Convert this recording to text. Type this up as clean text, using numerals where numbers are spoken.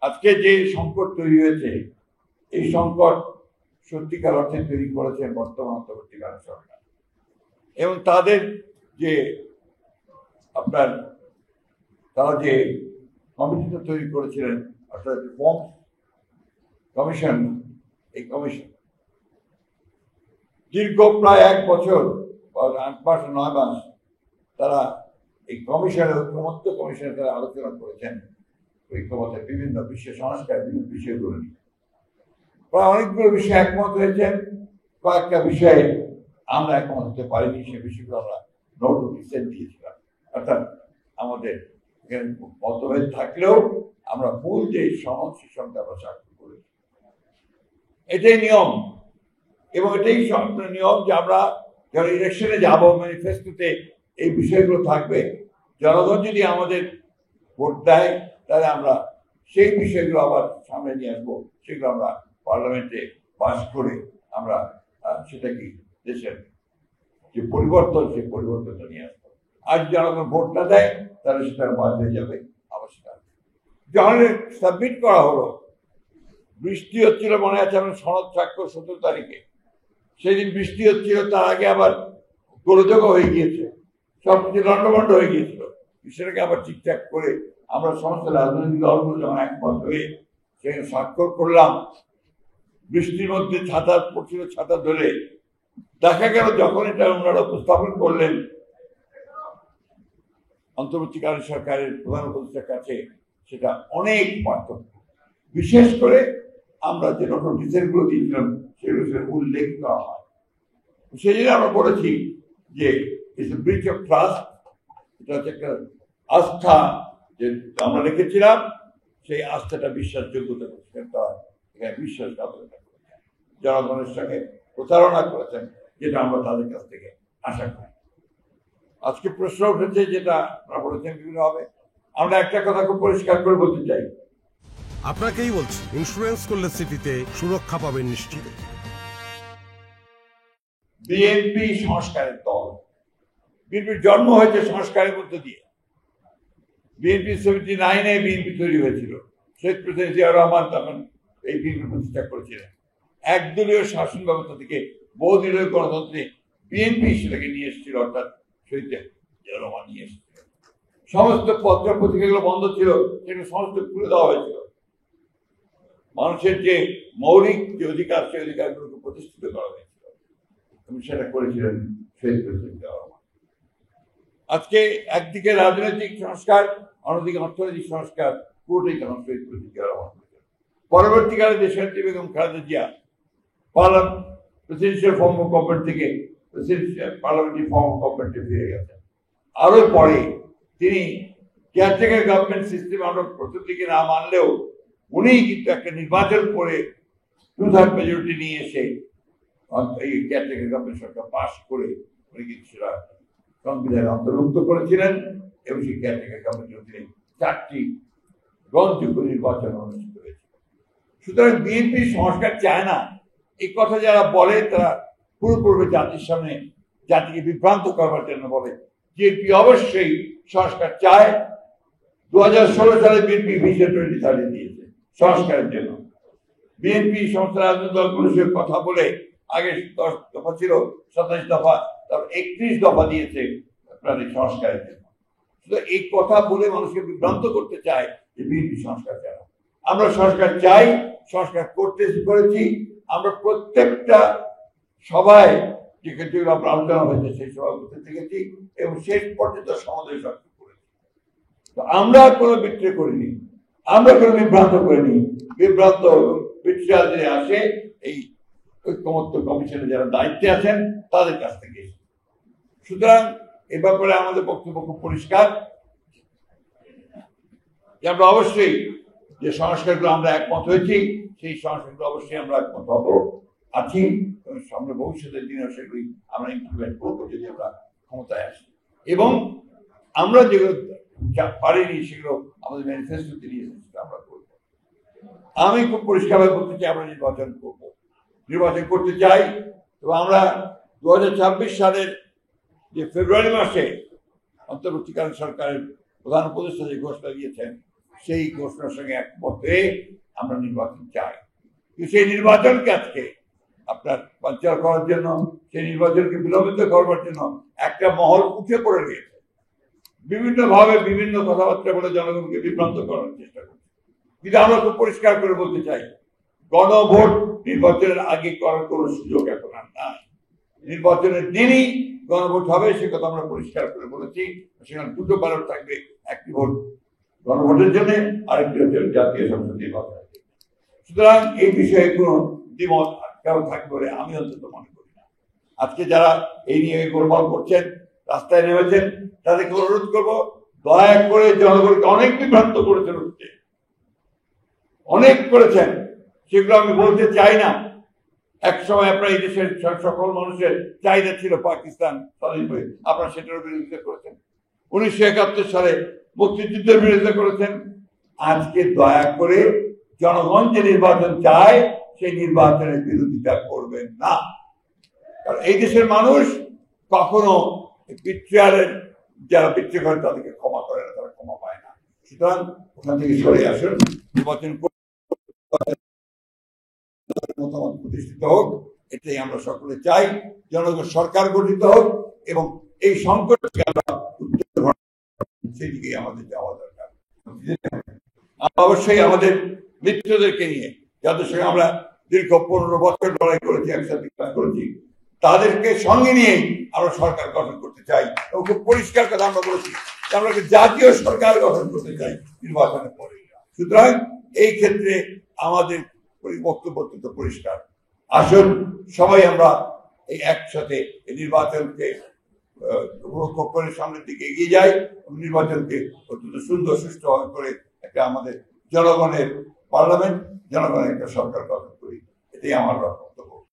আজকে যে সংকট তৈরি হয়েছে, এই সংকট সত্যিকার অর্থে তৈরি করেছেন বর্তমান অন্তর্বর্তীকালীন সরকার এবং তাদের যে তারা যে কমিটিটা তৈরি করেছিলেন, অর্থাৎ রিফর্মস কমিশন, এই কমিশন দীর্ঘ প্রায় 1 বছর বা 8 মাস 9 মাস তারা এই কমিশনের ঐক্যমত্য কমিশনে তারা আলোচনা করেছেন ঐক্যমতের বিভিন্ন বিষয়, সংস্কার বিভিন্ন বিষয়গুলো নিয়ে। প্রায় অনেকগুলো বিষয়ে একমত হয়েছেন, কয়েকটা বিষয়ে আমরা একমত হতে পারিনি, সে বিষয়গুলো আমরা নোট অফ ডিসেন্ট দিয়েছিলাম। অর্থাৎ আমাদের এখানে মতভেদ থাকলেও আমরা মূল যে সনদ সে সনদে আমরা স্বাক্ষর করেছি। এটাই নিয়ম এবং এটাই নিয়ম যে আমরা যখন ইলেকশনে যাব, ম্যানিফেস্টোতে এই বিষয়গুলো থাকবে। জনগণ যদি আমাদের ভোট দেয় তাহলে আমরা সেই বিষয়গুলো আবার সামনে নিয়ে আসবো, সেগুলো আমরা পার্লামেন্টে পাস করে আমরা সেটা কি দেশের যে পরিবর্তন, সেই পরিবর্তনটা নিয়ে আসবো। আর জনগণ ভোট না দেয় তাহলে সেটা বাদ হয়ে যাবে। আবার সেটা যখন সাবমিট করা হলো, বৃষ্টি হচ্ছিল, মনে আছে আমরা সনদ স্বাক্ষর 17 তারিখে, সেই দিন বৃষ্টি হচ্ছিল, তার আগে আবার গোলযোগ হয়ে গিয়েছে, সবকিছু লন্ডভন্ড হয়ে গিয়েছিল। সেটাকে আবার ঠিকঠাক করে আমরা সমস্ত রাজনৈতিক দলগুলো যখন একমত হয়ে সেখানে স্বাক্ষর করলাম, বৃষ্টির মধ্যে ছাতা পড়ছিল, ছাতা ধরে দেখা গেল যখন এটা ওনারা উপস্থাপন করলেন অন্তর্বর্তীকালীন সরকারের প্রধান উপদেষ্টার কাছে, সেটা অনেক পার্থক্য। বিশেষ করে আমরা যে নোট অফ ডিসেন্টগুলো দিয়েছিলাম সেগুলো উল্লেখ করা হয়। সেই জন্য আমরা বলেছি যে it's a breach of trust, এটা হচ্ছে একটা আস্থা যে আমরা রেখেছিলাম, সেই আস্থাটা বিশ্বাসযোগ্যতা করতে হয়। এখানে বিশ্বাসঘাতকতা করেছেন, জনগণের সঙ্গে প্রতারণা করেছেন, যেটা আমরা তাদের কাছ থেকে আশা করি। আজকে প্রশ্ন উঠেছে যেটা আপনারা বলেছেন বিভিন্ন হবে, আমরা একটা কথা খুব পরিষ্কার করে বলতে চাই, আপনাকেই বলছি, ইন্স্যুরেন্স করলে সিটিতে সুরক্ষা পাবেন নিশ্চিত। বিএনপি সংস্কারের দল, বিএনপির জন্ম হয়েছে সংস্কারের মধ্য দিয়ে। বিএনপি 79-এ বিএনপি তৈরি হয়েছিল, শহীদ প্রেসিডেন্ট জিয়াউর রহমান তখন এই বিএনপি প্রতিষ্ঠা করেছিলেন। একদলীয় শাসন ব্যবস্থা থেকে বহুদলীয় গণতন্ত্রে বিএনপি সেটাকে নিয়ে এসেছিল, অর্থাৎ শহীদ জিয়াউর রহমান নিয়ে এসেছিল। সমস্ত পত্র পত্রিকাগুলো বন্ধ ছিল, সেগুলো সমস্ত খুলে দেওয়া হয়েছিল। মানুষের যে মৌলিক যে অধিকার, সেই অধিকারগুলোকে প্রতিষ্ঠিত করা হয়েছিল এবং সেটা করেছিলেন শহীদ প্রেসিডেন্ট জিয়াউর রহমান। আজকে একদিকে রাজনৈতিক সংস্কার, অন্যদিকে অর্থনৈতিক সংস্কার, পুরোটাই তখন শহীদ প্রেসিডেন্ট জিয়াউর রহমান। পরবর্তীকালে দেশনেত্রী Begum Khaleda Zia presidential form of government থেকে পার্লামেন্টারি ফর্ম অফ গভর্নমেন্টে ফিরে গেছেন। আরো পরে তিনি কেয়ারটেকার গভর্নমেন্ট সিস্টেম আমরা প্রথম দিকে না মানলেও উনি কিন্তু একটা নির্বাচন করে 2/3 মেজরিটি নিয়ে এসে এই কেয়ারটেকার গভর্নমেন্ট সরকার পাশ করে উনি কিন্তু সেটা সংবিধানে অন্তর্ভুক্ত করেছিলেন এবং সেই কেয়ারটেকার গভর্নমেন্টের তিনি 4টি গ্রহণযোগ্য নির্বাচন অনুষ্ঠিত হয়েছিল। সুতরাং বিএনপি সংস্কার চায় না, এই কথা যারা বলে তারা পুরোপুরি জাতির সামনে জাতিকে বিভ্রান্ত করবার জন্য বলে। বিএনপি অবশ্যই সংস্কার চায়। 2016 সালে বিএনপি ভিশন 2030 দিয়েছে সংস্কারের জন্য। বিএনপি সমস্ত রাজনৈতিক দলগুলোর সঙ্গে কথা বলে, আগে 10 দফা ছিল, 27 দফা, তারপর 31 দফা দিয়েছে আপনাদের সংস্কারের জন্য। শুধু এই কথা বলে মানুষকে বিভ্রান্ত করতে চায় যে বিএনপি সংস্কার চায় না। আমরা সংস্কার চাই, সংস্কার করতে করেছি। আমরা প্রত্যেকটা সভায় যেখানে আলোচনা হয়েছে সেই সভাগুলোতে থেকেছি এবং শেষ পর্যন্ত সমাধান স্বাক্ষর করেছি। তো আমরা কোনো বিক্রয় করিনি, আমরা কোনো বিভ্রান্ত করিনি। বিভ্রান্ত বিট্রিয়াল যে আসে এই ঐক্যমত্য কমিশনে যারা দায়িত্বে আছেন তাদের কাছ থেকে। সুতরাং এ ব্যাপারে আমাদের বক্তব্য খুব পরিষ্কার যে আমরা অবশ্যই যে সংস্কারগুলো আমরা একমত হয়েছি সেই সংস্কারগুলো অবশ্যই আমরা একমত হব আছি এবং সামনে ভবিষ্যতের দিনে সেগুলি আমরা ইমপ্লিমেন্ট করবো যদি আমরা ক্ষমতায় আসি। এবং আমরা যেগুলো পারিনি সেগুলো আমাদের ম্যানিফেস্টোতে নিয়ে এসেছি আমরা করব। আমি খুব পরিষ্কারভাবে বলতে চাই আমরা নির্বাচন করব, নির্বাচন করতে চাই এবং আমরা 2026 সালের যে ফেব্রুয়ারি মাসে অন্তর্বর্তীকালীন সরকারের প্রধান উপদেষ্টা যে ঘোষণা দিয়েছেন সেই ঘোষণার সঙ্গে একমত হয়ে আমরা নির্বাচন চাই। কিন্তু সেই নির্বাচনকে আজকে আপনার বানচাল করার জন্য, সেই নির্বাচনকে বিলম্বিত করবার জন্য একটা মহল উঠে পড়ে গিয়েছে, বিভিন্ন ভাবে বিভিন্ন কথাবার্তা বলে জনগণকে বিভ্রান্ত করার চেষ্টা করছে। কিন্তু আমরা খুব পরিষ্কার করে বলতে চাই, গণভোট নির্বাচনের আগে করার কোনো সুযোগ এখন আর নাই। নির্বাচনের দিনই গণভোট হবে, সে কথা আমরা পরিষ্কার করে বলেছি। সেখানে দুটো ব্যালট থাকবে, একটি ভোট গণভোটের জন্য, আরেকটি হচ্ছে জাতীয় সংসদ নির্বাচন। সুতরাং এই বিষয়ে কোনো দ্বিমত কেউ থাকবে বলে আমি অন্তত মনে করি না। আজকে যারা এই নিয়ে গোলমাল করছেন, রাস্তায় নেমেছেন, তাদেরকে অনুরোধ করবো, দয়া করে জনগণকে অনেক বিভ্রান্ত করেছেন, অনেক করেছেন, সেগুলো আমি বলতে চাই না। এক সময় আপনার এই দেশের সকল মানুষের চাহিদা ছিল পাকিস্তান স্বাধীন হয়ে, আপনারা সেটার বিরোধিতা করেছেন। 1971 সালে মুক্তিযুদ্ধের বিরোধিতা করেছেন। আজকে দয়া করে জনগণ যে নির্বাচন চায় সেই নির্বাচনের বিরোধিতা করবেন না, কারণ এই দেশের মানুষ কখনো বিট্রিয়ালের যারা বিট্রি করে তাদেরকে ক্ষমা করে না, তারা ক্ষমা পায় না। সুতরাং ওখান থেকে সরে আসুন, নির্বাচন মতামত প্রতিষ্ঠিত হোক, এটাই আমরা সকলে চাই। জনগণ সরকার গঠিত হোক এবং এই সংকটকে আমরা সেদিকে আমাদের যাওয়া দরকার। অবশ্যই আমাদের মিত্রদেরকে নিয়ে, যাদের সঙ্গে আমরা দীর্ঘ 15 বছর লড়াই করেছি, একসাথে কাজ করেছি, তাদেরকে সঙ্গে নিয়ে আমরা সরকার গঠন করতে চাই। এবং খুব পরিষ্কার কথা আমরা বলেছি, আমরা জাতীয় সরকার গঠন করতে চাই নির্বাচনের পরে। সুতরাং এই ক্ষেত্রে আমাদের বক্তব্য অত্যন্ত পরিষ্কার। আসুন সবাই আমরা এই একসাথে এই নির্বাচনকে রক্ষা করে সামনের দিকে এগিয়ে যাই, নির্বাচনকে অত্যন্ত সুন্দর সুষ্ঠু করে একটা আমাদের জনগণের পার্লামেন্ট, জনগণের একটা সরকার গঠন করি। এটাই আমার লক্ষ্য।